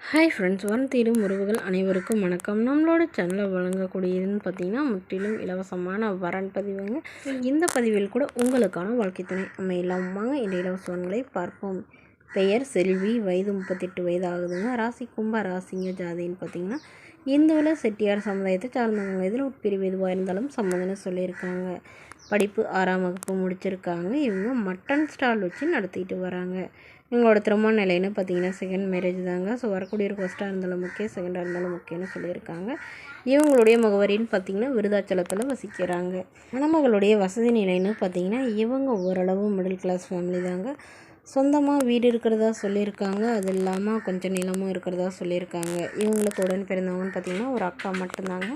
Hi friends, வரம் தேடும் உறவுகள் அனைவருக்கும் வணக்கம். நம்மளோட சேனலில் வழங்கக்கூடியதுன்னு பார்த்தீங்கன்னா முற்றிலும் இலவசமான வரன் பதிவுங்க. இந்த பதிவில் கூட உங்களுக்கான வாழ்க்கை துணை அமையலாம். வாங்க இந்த இலவச வரன்களை பார்ப்போம். பெயர் செல்வி, வயது 38 வயது ஆகுதுங்க. ராசி கும்ப ராசிங்க. ஜாதின்னு பார்த்தீங்கன்னா இந்துவில் செட்டியார் சமுதாயத்தை சார்ந்தவங்க. இதில் உட்பிரிவு எதுவாக இருந்தாலும் சம்மந்தம்னு சொல்லியிருக்காங்க. படிப்பு 6ஆம் வகுப்பு முடிச்சிருக்காங்க. இவங்க மட்டன் ஸ்டால் வச்சு நடத்திட்டு வராங்க. இவங்களோட திருமண நிலைன்னு பார்த்தீங்கன்னா செகண்ட் மேரேஜ் தாங்க. ஸோ வரக்கூடிய ஒரு ஃபஸ்ட்டாக இருந்தாலும் முக்கியம், செகண்டாக இருந்தாலும் முக்கியம்னு சொல்லியிருக்காங்க. இவங்களுடைய முகவரின்னு பார்த்திங்கன்னா விருதாச்சலத்தில் வசிக்கிறாங்க. மணமகளுடைய வசதி நிலைன்னு பார்த்திங்கன்னா இவங்க ஓரளவு மிடில் கிளாஸ் ஃபேமிலி தாங்க. சொந்தமாக வீடு இருக்கிறதா சொல்லியிருக்காங்க. அது இல்லாமல் கொஞ்சம் நிலமும் இருக்கிறதா சொல்லியிருக்காங்க. இவங்களுக்கு உடன் பிறந்தவங்கன்னு பார்த்திங்கன்னா ஒரு அக்கா மட்டும்தாங்க.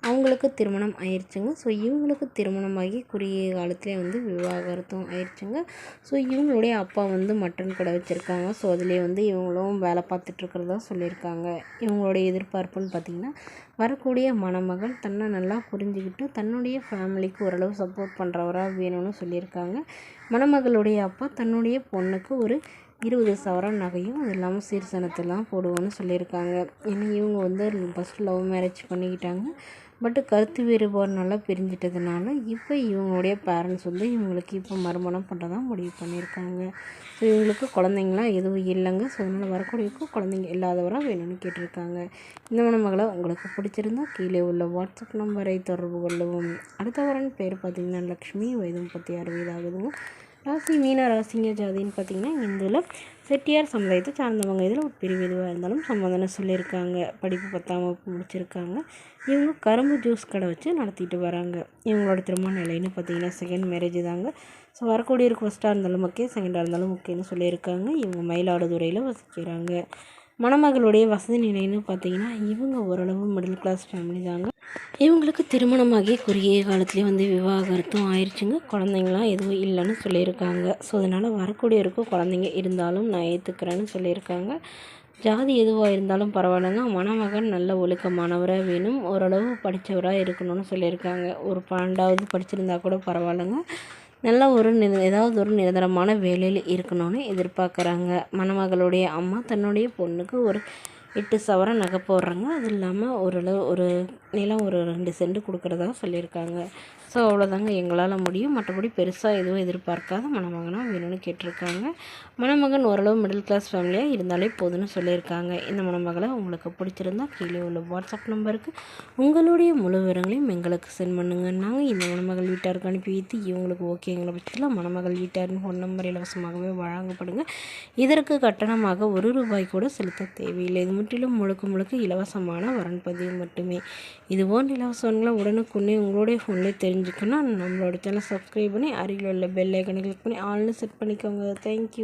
அவங்களுக்கு திருமணம் ஆயிடுச்சுங்க. ஸோ இவங்களுக்கு திருமணமாகி குறுகிய காலத்துலேயே விவாகரத்தும் ஆயிடுச்சுங்க. ஸோ இவங்களுடைய அப்பா மட்டன் கடை வச்சுருக்காங்க. ஸோ அதிலே இவங்களும் வேலை பார்த்துட்ருக்கிறதா சொல்லியிருக்காங்க. இவங்களுடைய எதிர்பார்ப்புன்னு பார்த்திங்கன்னா வரக்கூடிய மணமகள் தன்னை நல்லா புரிஞ்சுக்கிட்டு தன்னுடைய ஃபேமிலிக்கு ஓரளவு சப்போர்ட் பண்ணுறவராக வேணும்னு சொல்லியிருக்காங்க. மணமகளுடைய அப்பா தன்னுடைய பொண்ணுக்கு ஒரு 20 சவரன் நகையும் அது இல்லாமல் சீர்சனத்தெல்லாம் போடுவோன்னு சொல்லியிருக்காங்க. ஏன்னா இவங்க ஃபஸ்ட்டு லவ் மேரேஜ் பண்ணிக்கிட்டாங்க. பட்டு கருத்து வேறுபாடுனால பிரிஞ்சிட்டதுனால இப்போ இவங்களுடைய பேரண்ட்ஸ் இவங்களுக்கு இப்போ மறுமணம் பண்ணுறதா முடிவு பண்ணியிருக்காங்க. ஸோ இவங்களுக்கு குழந்தைங்களாம் எதுவும் இல்லைங்க. ஸோ அதனால் வரக்கூடியக்கும் குழந்தைங்க இல்லாதவராக வேணும்னு கேட்டிருக்காங்க. இந்த மணமகளை உங்களுக்கு பிடிச்சிருந்தா கீழே உள்ள வாட்ஸ்அப் நம்பரை தொடர்பு கொள்ளவும். அடுத்த வரன் பேர் பார்த்திங்கன்னா லக்ஷ்மி, வயது 36 வயது ஆகுதுங்க. ராசி மீன ராசிங்க. ஜாதின்னு பார்த்திங்கன்னா இந்துவில் செட்டியார் சமுதாயத்தை சார்ந்தவங்க. இதில் ஒரு பிரிவு எதுவாக இருந்தாலும் சம்மந்தம்னு சொல்லியிருக்காங்க. படிப்பு 10ஆம் வகுப்பு முடிச்சிருக்காங்க. இவங்க கரும்பு ஜூஸ் கடை வச்சு நடத்திட்டு வராங்க. இவங்களோட திருமண நிலைன்னு பார்த்திங்கன்னா செகண்ட் மேரேஜ் தாங்க. ஸோ வரக்கூடியவருக்கு ஃபஸ்ட்டாக இருந்தாலும் ஓகே, செகண்டாக இருந்தாலும் ஓகேன்னு சொல்லியிருக்காங்க. இவங்க மயிலாடுதுறையில் வசிக்கிறாங்க. மணமகளுடைய வசதி நிலைன்னு பார்த்திங்கன்னா இவங்க ஓரளவு மிடில் கிளாஸ் ஃபேமிலி தாங்க. இவங்களுக்கு திருமணமாகி குறுகிய காலத்துலேயே விவாகரத்தும் ஆயிடுச்சுங்க. குழந்தைங்களாம் எதுவும் இல்லைன்னு சொல்லியிருக்காங்க. ஸோ அதனால் வரக்கூடியவருக்கும் குழந்தைங்க இருந்தாலும் நான் ஏற்றுக்கிறேன்னு சொல்லியிருக்காங்க. ஜாதி எதுவாக இருந்தாலும் பரவாயில்லைங்க. மணமகன் நல்ல ஒழுக்கமானவராக வேணும், ஓரளவு படித்தவராக இருக்கணும்னு சொல்லியிருக்காங்க. ஒரு 12வது படிச்சிருந்தா கூட பரவாயில்லைங்க. நல்ல ஏதாவது ஒரு நிரந்தரமான வேலையில் இருக்கணும்னு எதிர்பார்க்குறாங்க. மணமகளுடைய அம்மா தன்னுடைய பொண்ணுக்கு ஒரு 8 சவரன் நகை போடுறாங்க. அது இல்லாமல் ஓரளவு ஒரு நிலம் ஒரு 2 சென்ட் கொடுக்குறதா சொல்லியிருக்காங்க. ஸோ அவ்வளோதாங்க எங்களால் முடியும். மற்றபடி பெருசாக எதுவும் எதிர்பார்க்காத மணமகனாக வேணும்னு கேட்டிருக்காங்க. மணமகன் ஓரளவு மிடில் கிளாஸ் ஃபேமிலியாக இருந்தாலே போதும்னு சொல்லியிருக்காங்க. இந்த மணமகளை உங்களுக்கு பிடிச்சிருந்தா கீழே உள்ள வாட்ஸ்அப் நம்பருக்கு உங்களுடைய முழு விவரங்களையும் எங்களுக்கு சென்ட் பண்ணுங்க. நாங்கள் இந்த மணமகள் வீட்டாருக்கு அனுப்பி வைத்து இவங்களுக்கு ஓகேங்கிற பட்சத்தில் மணமகள் வீட்டாரின் ஃபோன் நம்பர் இலவசமாகவே வழங்கப்படுங்க. இதற்கு கட்டணமாக ₹1 கூட செலுத்த தேவையில்லை. இது முற்றிலும் முழுக்க இலவசமான வரன் பதிவு மட்டுமே. இதுபோன்ற இலவசங்களை உடனுக்குடனே உங்களுடைய ஃபோன்லேயே தெரிஞ்சுக்கணும். நம்மளோட சேனல் சப்ஸ்கிரைப் பண்ணி அருகில் உள்ள பெல் ஐக்கனை கிளிக் பண்ணி ஆல்னு செட் பண்ணிக்கோங்க. தேங்க்யூ.